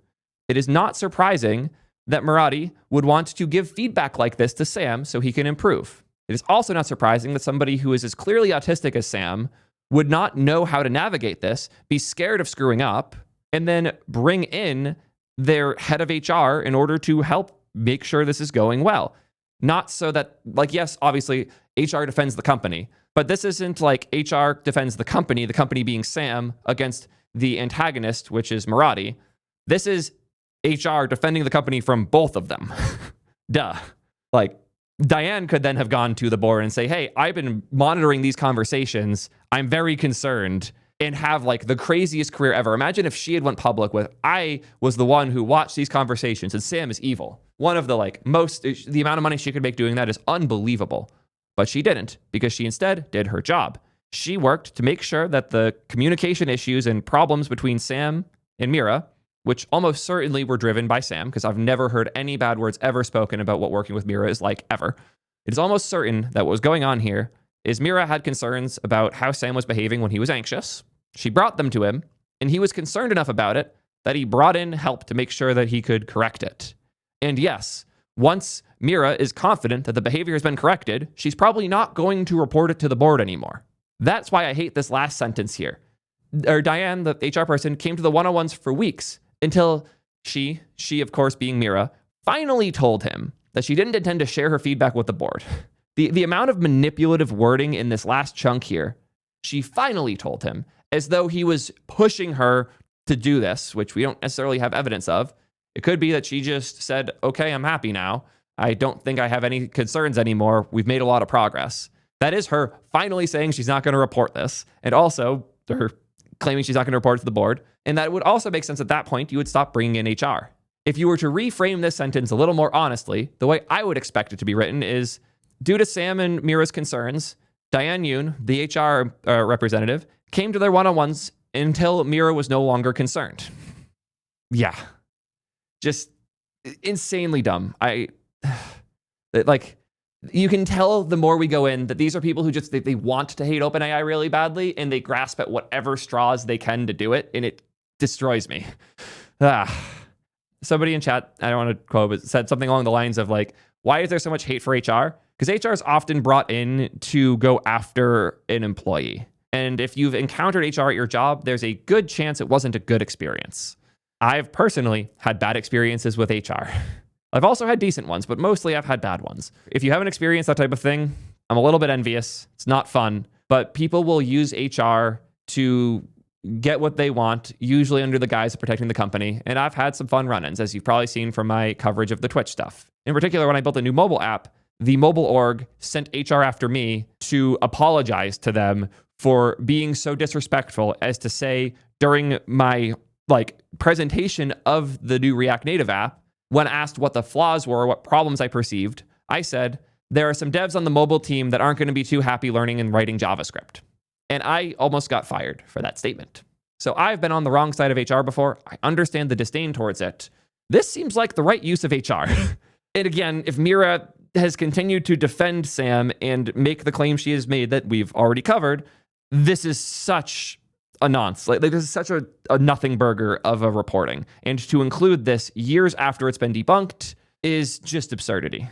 it is not surprising that Murati would want to give feedback like this to Sam so he can improve. It is also not surprising that somebody who is as clearly autistic as Sam would not know how to navigate this, be scared of screwing up, and then bring in their head of HR in order to help make sure this is going well. Not so that, like, yes, obviously, HR defends the company, but this isn't like HR defends the company being Sam, against the antagonist, which is Murati. This is HR defending the company from both of them. Duh. Like, Diane could then have gone to the board and say, hey, I've been monitoring these conversations. I'm very concerned, and have like the craziest career ever. Imagine if she had went public with, I was the one who watched these conversations and Sam is evil. One of the the amount of money she could make doing that is unbelievable. But she didn't, because she instead did her job. She worked to make sure that the communication issues and problems between Sam and Mira, which almost certainly were driven by Sam, because I've never heard any bad words ever spoken about what working with Mira is like, ever. It is almost certain that what was going on here is Mira had concerns about how Sam was behaving when he was anxious. She brought them to him, and he was concerned enough about it that he brought in help to make sure that he could correct it. And yes, once Mira is confident that the behavior has been corrected, she's probably not going to report it to the board anymore. That's why I hate this last sentence here. Diane, the HR person, came to the one-on-ones for weeks until she of course being Mira, finally told him that she didn't intend to share her feedback with the board. The amount of manipulative wording in this last chunk here, she finally told him, as though he was pushing her to do this, which we don't necessarily have evidence of. It could be that she just said, okay, I'm happy now. I don't think I have any concerns anymore. We've made a lot of progress. That is her finally saying she's not going to report this, and also her claiming she's not going to report it to the board. And that would also make sense at that point. You would stop bringing in HR. If you were to reframe this sentence a little more honestly, the way I would expect it to be written is, due to Sam and Mira's concerns, Diane Yoon, the HR representative, came to their one-on-ones until Mira was no longer concerned. Yeah. Just insanely dumb. You can tell the more we go in that these are people who just, they want to hate OpenAI really badly, and they grasp at whatever straws they can to do it, and it destroys me. Somebody in chat, I don't want to quote, but said something along the lines of like, why is there so much hate for HR? Because HR is often brought in to go after an employee. And if you've encountered HR at your job, there's a good chance it wasn't a good experience. I've personally had bad experiences with HR. I've also had decent ones, but mostly I've had bad ones. If you haven't experienced that type of thing, I'm a little bit envious. It's not fun, but people will use HR to get what they want, usually under the guise of protecting the company. And I've had some fun run-ins, as you've probably seen from my coverage of the Twitch stuff. In particular, when I built a new mobile app, the mobile org sent HR after me to apologize to them for being so disrespectful as to say during my presentation of the new React Native app, when asked what the flaws were, what problems I perceived, I said, there are some devs on the mobile team that aren't going to be too happy learning and writing JavaScript. And I almost got fired for that statement. So I've been on the wrong side of HR before. I understand the disdain towards it. This seems like the right use of HR. And again, if Mira has continued to defend Sam and make the claim she has made that we've already covered, this is such a nonce. This is such a nothing burger of a reporting. And to include this years after it's been debunked is just absurdity.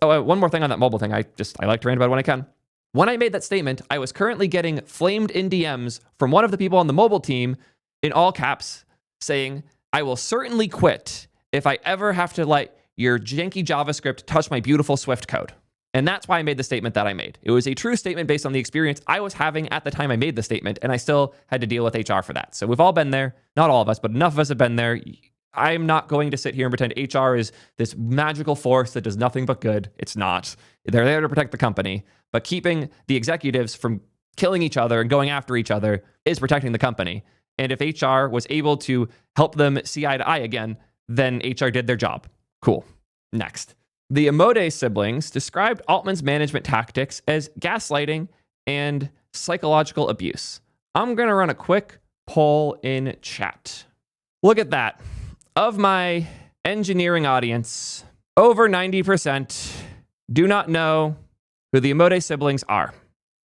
Oh, one more thing on that mobile thing. I like to rant about it when I can. When I made that statement, I was currently getting flamed in DMs from one of the people on the mobile team in all caps saying, I will certainly quit if I ever have to let your janky JavaScript touch my beautiful Swift code. And that's why I made the statement that I made. It was a true statement based on the experience I was having at the time I made the statement, and I still had to deal with HR for that. So we've all been there. Not all of us, but enough of us have been there. I'm not going to sit here and pretend HR is this magical force that does nothing but good. It's not. They're there to protect the company, but keeping the executives from killing each other and going after each other is protecting the company. And if HR was able to help them see eye to eye again, then HR did their job. Cool. Next. The Amode siblings described Altman's management tactics as gaslighting and psychological abuse. I'm going to run a quick poll in chat. Look at that. Of my engineering audience, over 90% do not know who the Amode siblings are.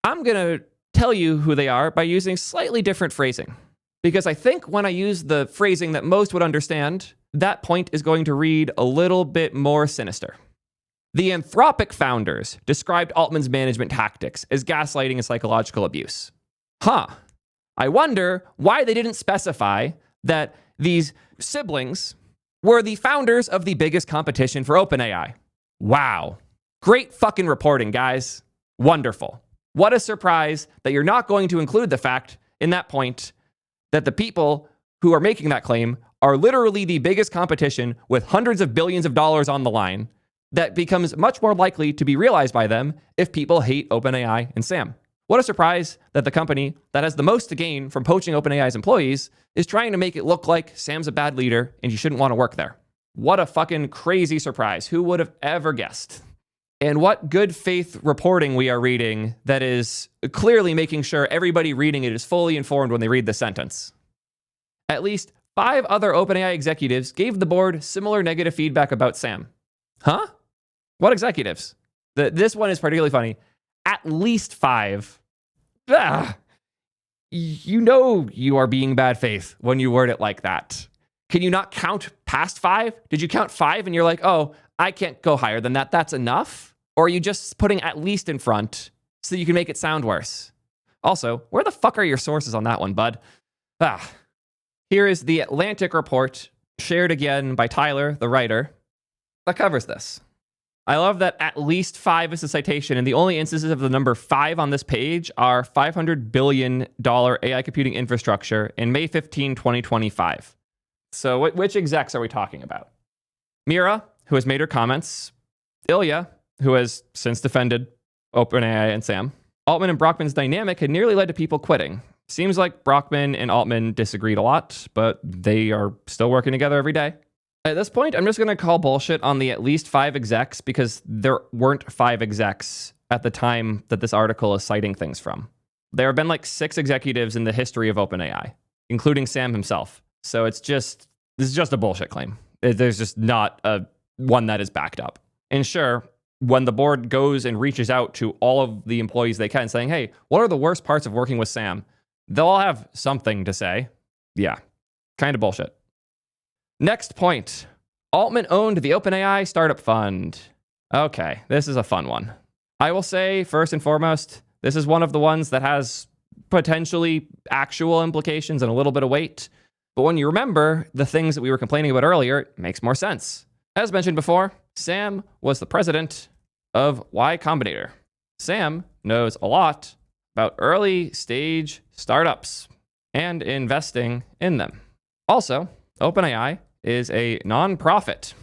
I'm going to tell you who they are by using slightly different phrasing, because I think when I use the phrasing that most would understand, that point is going to read a little bit more sinister. The Anthropic founders described Altman's management tactics as gaslighting and psychological abuse. I wonder why they didn't specify that these siblings were the founders of the biggest competition for OpenAI. Wow. Great fucking reporting, guys. Wonderful. What a surprise that you're not going to include the fact in that point that the people who are making that claim are literally the biggest competition with hundreds of billions of dollars on the line that becomes much more likely to be realized by them if people hate OpenAI and Sam. What a surprise that the company that has the most to gain from poaching OpenAI's employees is trying to make it look like Sam's a bad leader and you shouldn't want to work there. What a fucking crazy surprise. Who would have ever guessed? And what good faith reporting we are reading that is clearly making sure everybody reading it is fully informed when they read the sentence. At least 5 other OpenAI executives gave the board similar negative feedback about Sam. Huh? What executives? This one is particularly funny. At least 5. You know you are being bad faith when you word it like that. Can you not count past 5? Did you count 5 and you're like, oh, I can't go higher than that. That's enough? Or are you just putting at least in front so you can make it sound worse? Also, where the fuck are your sources on that one, bud? Here is the Atlantic report, shared again by Tyler, the writer, that covers this. I love that at least 5 is the citation, and the only instances of the number 5 on this page are $500 billion AI computing infrastructure in May 15, 2025. So which execs are we talking about? Mira, who has made her comments. Ilya, who has since defended OpenAI and Sam. Altman and Brockman's dynamic had nearly led to people quitting. Seems like Brockman and Altman disagreed a lot, but they are still working together every day. At this point, I'm just going to call bullshit on the at least 5 execs because there weren't 5 execs at the time that this article is citing things from. There have been like 6 executives in the history of OpenAI, including Sam himself. So this is just a bullshit claim. There's just not one that is backed up. And sure, when the board goes and reaches out to all of the employees they can saying, hey, what are the worst parts of working with Sam? They'll all have something to say. Yeah, kind of bullshit. Next point. Altman owned the OpenAI startup fund. Okay, this is a fun one. I will say, first and foremost, this is one of the ones that has potentially actual implications and a little bit of weight. But when you remember the things that we were complaining about earlier, it makes more sense. As mentioned before, Sam was the president of Y Combinator. Sam knows a lot about early stage startups and investing in them. Also, OpenAI is a nonprofit.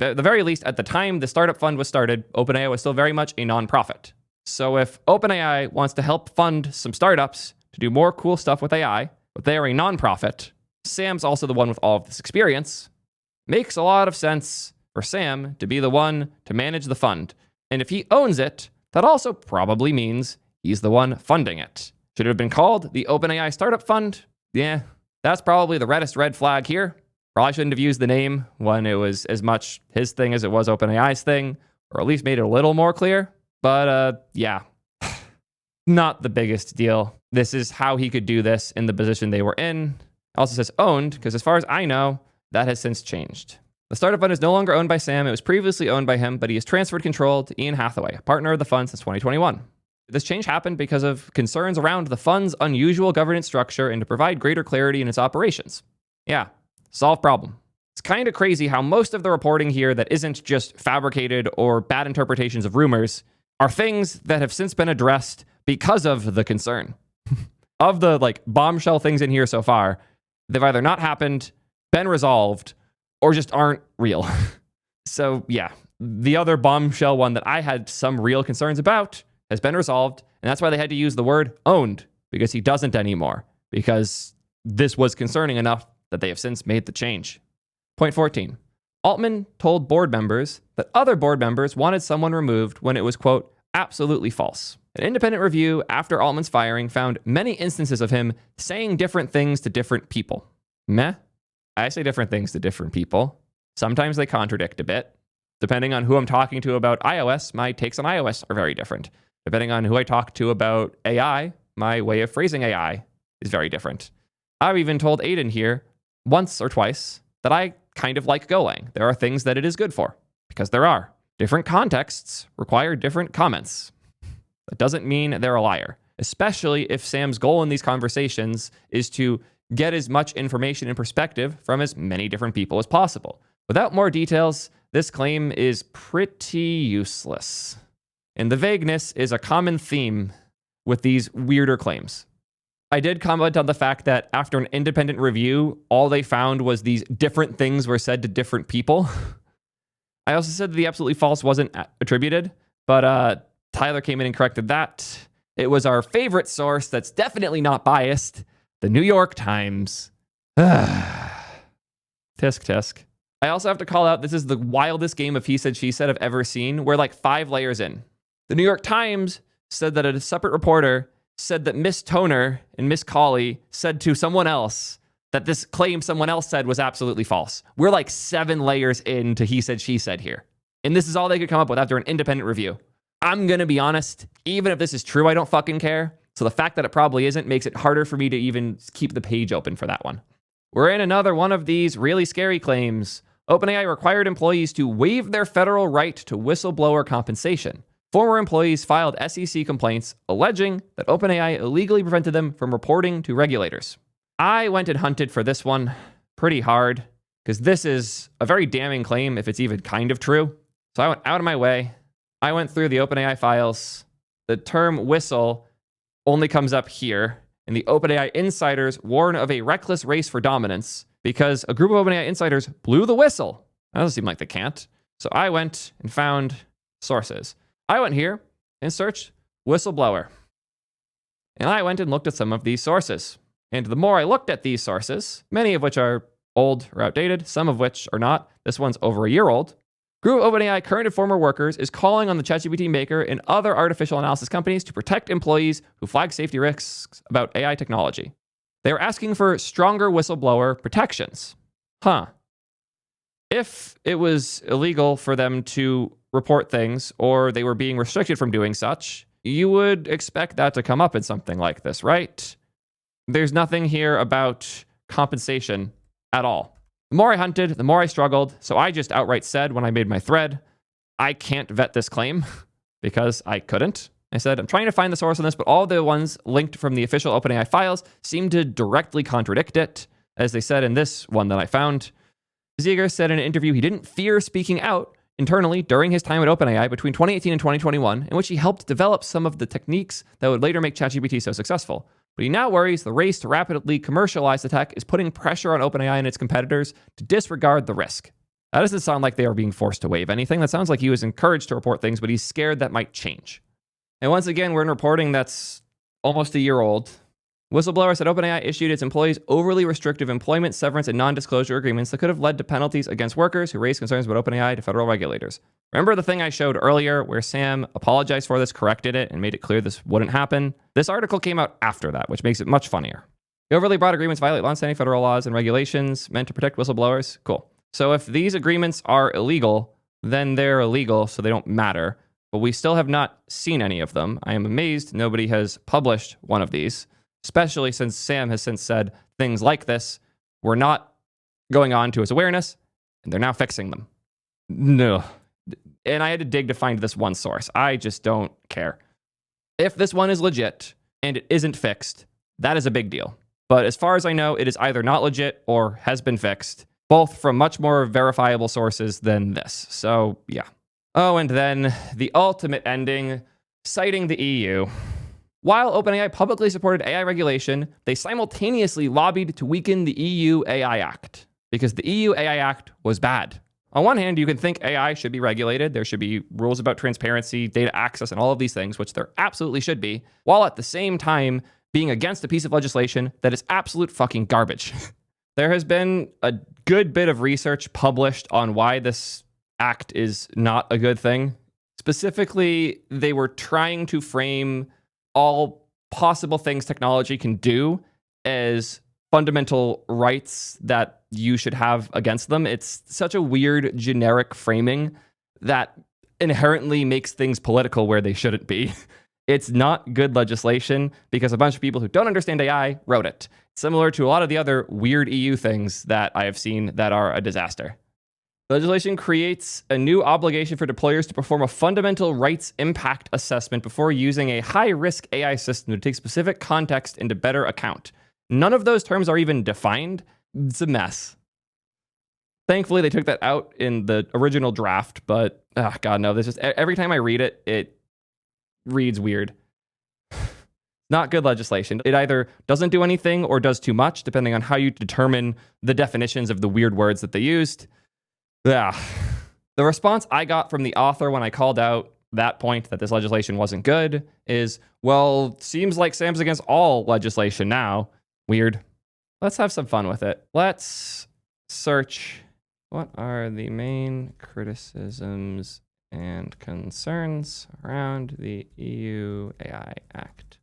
At the very least, at the time the startup fund was started, OpenAI was still very much a nonprofit. So if OpenAI wants to help fund some startups to do more cool stuff with AI, but they are a nonprofit, Sam's also the one with all of this experience. Makes a lot of sense for Sam to be the one to manage the fund. And if he owns it, that also probably means he's the one funding it. Should it have been called the OpenAI Startup Fund? Yeah, that's probably the reddest red flag here. Probably shouldn't have used the name when it was as much his thing as it was OpenAI's thing, or at least made it a little more clear. But yeah, not the biggest deal. This is how he could do this in the position they were in. It also says owned, because as far as I know, that has since changed. The startup fund is no longer owned by Sam. It was previously owned by him, but he has transferred control to Ian Hathaway, a partner of the fund since 2021. This change happened because of concerns around the fund's unusual governance structure and to provide greater clarity in its operations. Yeah, solve problem. It's kind of crazy how most of the reporting here that isn't just fabricated or bad interpretations of rumors are things that have since been addressed because of the concern. Of the bombshell things in here so far, they've either not happened, been resolved or just aren't real. So yeah, the other bombshell one that I had some real concerns about has been resolved. And that's why they had to use the word owned, because he doesn't anymore, because this was concerning enough that they have since made the change. Point 14. Altman told board members that other board members wanted someone removed when it was, quote, absolutely false. An independent review after Altman's firing found many instances of him saying different things to different people. Meh. I say different things to different people. Sometimes they contradict a bit. Depending on who I'm talking to about iOS, my takes on iOS are very different. Depending on who I talk to about AI, my way of phrasing AI is very different. I've even told Aiden here once or twice that I kind of like Golang. There are things that it is good for, because there are. Different contexts require different comments. That doesn't mean they're a liar, especially if Sam's goal in these conversations is to get as much information and perspective from as many different people as possible. Without more details, this claim is pretty useless. And the vagueness is a common theme with these weirder claims. I did comment on the fact that after an independent review, all they found was these different things were said to different people. I also said that the absolutely false wasn't attributed, but Tyler came in and corrected that. It was our favorite source that's definitely not biased, the New York Times. Tisk, tisk. I also have to call out, this is the wildest game of he said, she said I've ever seen. We're like 5 layers in. The New York Times said that a separate reporter said that Miss Toner and Miss Colley said to someone else that this claim someone else said was absolutely false. We're like 7 layers into he said, she said here. And this is all they could come up with after an independent review. I'm going to be honest, even if this is true, I don't fucking care. So the fact that it probably isn't makes it harder for me to even keep the page open for that one. We're in another one of these really scary claims. OpenAI required employees to waive their federal right to whistleblower compensation. Former employees filed SEC complaints alleging that OpenAI illegally prevented them from reporting to regulators. I went and hunted for this one pretty hard, because this is a very damning claim if it's even kind of true. So I went out of my way. I went through the OpenAI files. The term whistle only comes up here, and the OpenAI insiders warn of a reckless race for dominance because a group of OpenAI insiders blew the whistle. That doesn't seem like they can't. So I went and found sources. I went here and searched whistleblower. And I went and looked at some of these sources. And the more I looked at these sources, many of which are old or outdated, some of which are not. This one's over a year old. Group of OpenAI current and former workers is calling on the ChatGPT maker and other artificial analysis companies to protect employees who flag safety risks about AI technology. They are asking for stronger whistleblower protections. If it was illegal for them to report things, or they were being restricted from doing such, you would expect that to come up in something like this, right? There's nothing here about compensation at all. The more I hunted, the more I struggled, so I just outright said when I made my thread, I can't vet this claim because I couldn't. I said, I'm trying to find the source on this, but all the ones linked from the official OpenAI files seem to directly contradict it, as they said in this one that I found. Ziegler said in an interview he didn't fear speaking out internally during his time at OpenAI between 2018 and 2021, in which he helped develop some of the techniques that would later make ChatGPT so successful. But he now worries the race to rapidly commercialize the tech is putting pressure on OpenAI and its competitors to disregard the risk. That doesn't sound like they are being forced to waive anything. That sounds like he was encouraged to report things, but he's scared that might change. And once again, we're in reporting that's almost a year old. Whistleblower said OpenAI issued its employees overly restrictive employment, severance, and non-disclosure agreements that could have led to penalties against workers who raised concerns about OpenAI to federal regulators. Remember the thing I showed earlier where Sam apologized for this, corrected it, and made it clear this wouldn't happen? This article came out after that, which makes it much funnier. The overly broad agreements violate longstanding federal laws and regulations meant to protect whistleblowers. Cool. So if these agreements are illegal, then they're illegal, so they don't matter. But we still have not seen any of them. I am amazed nobody has published one of these, especially since Sam has since said things like this were not going on to his awareness, and they're now fixing them. No. And I had to dig to find this one source. I just don't care. If this one is legit and it isn't fixed, that is a big deal. But as far as I know, it is either not legit or has been fixed, both from much more verifiable sources than this. So, yeah. Oh, and then the ultimate ending, citing the EU. While OpenAI publicly supported AI regulation, they simultaneously lobbied to weaken the EU AI Act. because the EU AI Act was bad. On one hand, you can think AI should be regulated. There should be rules about transparency, data access, and all of these things, which there absolutely should be, while at the same time being against a piece of legislation that is absolute fucking garbage. There has been a good bit of research published on why this act is not a good thing. Specifically, they were trying to frame all possible things technology can do as fundamental rights that you should have against them. It's such a weird, generic framing that inherently makes things political where they shouldn't be. It's not good legislation because a bunch of people who don't understand AI wrote it. Similar to a lot of the other weird EU things that I have seen that are a disaster. The legislation creates a new obligation for deployers to perform a fundamental rights impact assessment before using a high-risk AI system to take specific context into better account. None of those terms are even defined. It's a mess. Thankfully, they took that out in the original draft, but God, no, this just every time I read it, it reads weird. Not good legislation. It either doesn't do anything or does too much, depending on how you determine the definitions of the weird words that they used. Yeah. The response I got from the author when I called out that point that this legislation wasn't good is, well, seems like Sam's against all legislation now. Weird. Let's have some fun with it. Let's search what are the main criticisms and concerns around the EU AI Act.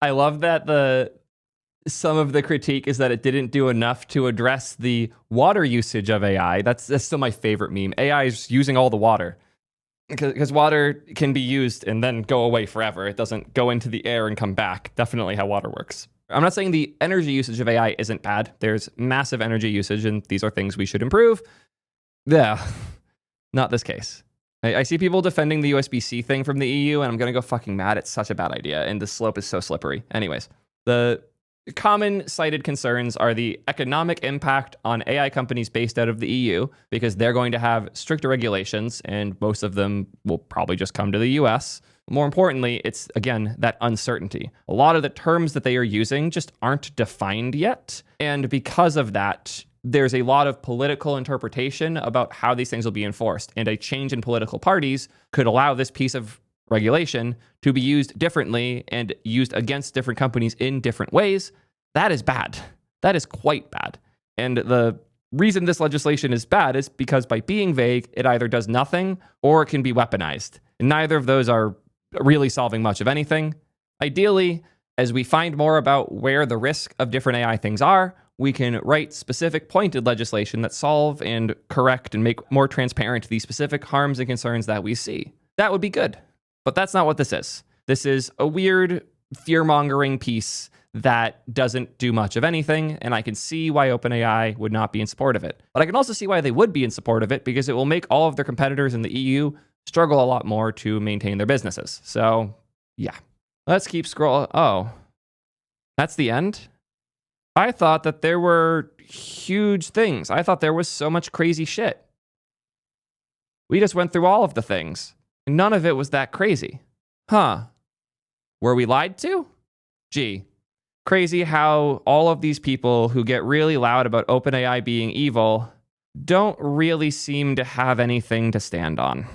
I love that some of the critique is that it didn't do enough to address the water usage of AI. That's still my favorite meme. AI is using all the water because water can be used and then go away forever. It doesn't go into the air and come back. Definitely how water works. I'm not saying the energy usage of AI isn't bad. There's massive energy usage, and these are things we should improve. Yeah, not this case. I see people defending the USB-C thing from the EU, and I'm going to go fucking mad. It's such a bad idea, and the slope is so slippery. Anyways, the common cited concerns are the economic impact on AI companies based out of the EU, because they're going to have stricter regulations, and most of them will probably just come to the US. More importantly, it's, again, that uncertainty. A lot of the terms that they are using just aren't defined yet, and because of that, there's a lot of political interpretation about how these things will be enforced, and a change in political parties could allow this piece of regulation to be used differently and used against different companies in different ways. That is bad. That is quite bad. And the reason this legislation is bad is because by being vague, it either does nothing or it can be weaponized. And neither of those are really solving much of anything. Ideally, as we find more about where the risk of different AI things are, we can write specific pointed legislation that solve and correct and make more transparent the specific harms and concerns that we see. That would be good. But that's not what this is. This is a weird fear-mongering piece that doesn't do much of anything, and I can see why OpenAI would not be in support of it. But I can also see why they would be in support of it, because it will make all of their competitors in the EU struggle a lot more to maintain their businesses. So, yeah. Let's keep scrolling. Oh, that's the end? I thought that there were huge things. I thought there was so much crazy shit. We just went through all of the things. None of it was that crazy. Huh. Were we lied to? Gee. Crazy how all of these people who get really loud about OpenAI being evil don't really seem to have anything to stand on.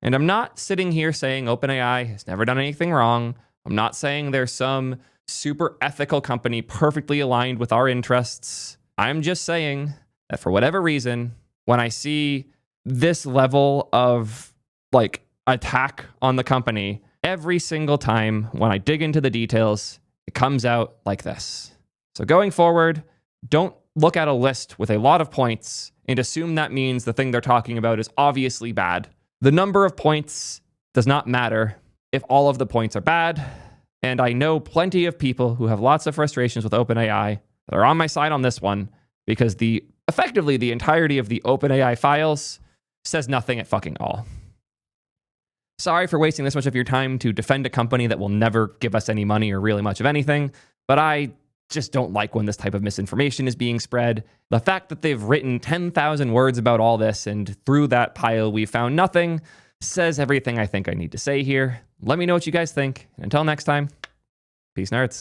And I'm not sitting here saying OpenAI has never done anything wrong. I'm not saying there's some super ethical company perfectly aligned with our interests. I'm just saying that for whatever reason, when I see this level of attack on the company, every single time when I dig into the details, it comes out like this. So going forward, don't look at a list with a lot of points and assume that means the thing they're talking about is obviously bad. The number of points does not matter if all of the points are bad. And I know plenty of people who have lots of frustrations with OpenAI that are on my side on this one, because effectively the entirety of the OpenAI files says nothing at fucking all. Sorry for wasting this much of your time to defend a company that will never give us any money or really much of anything, but I just don't like when this type of misinformation is being spread. The fact that they've written 10,000 words about all this and through that pile we found nothing says everything I think I need to say here. Let me know what you guys think. Until next time, peace, nerds.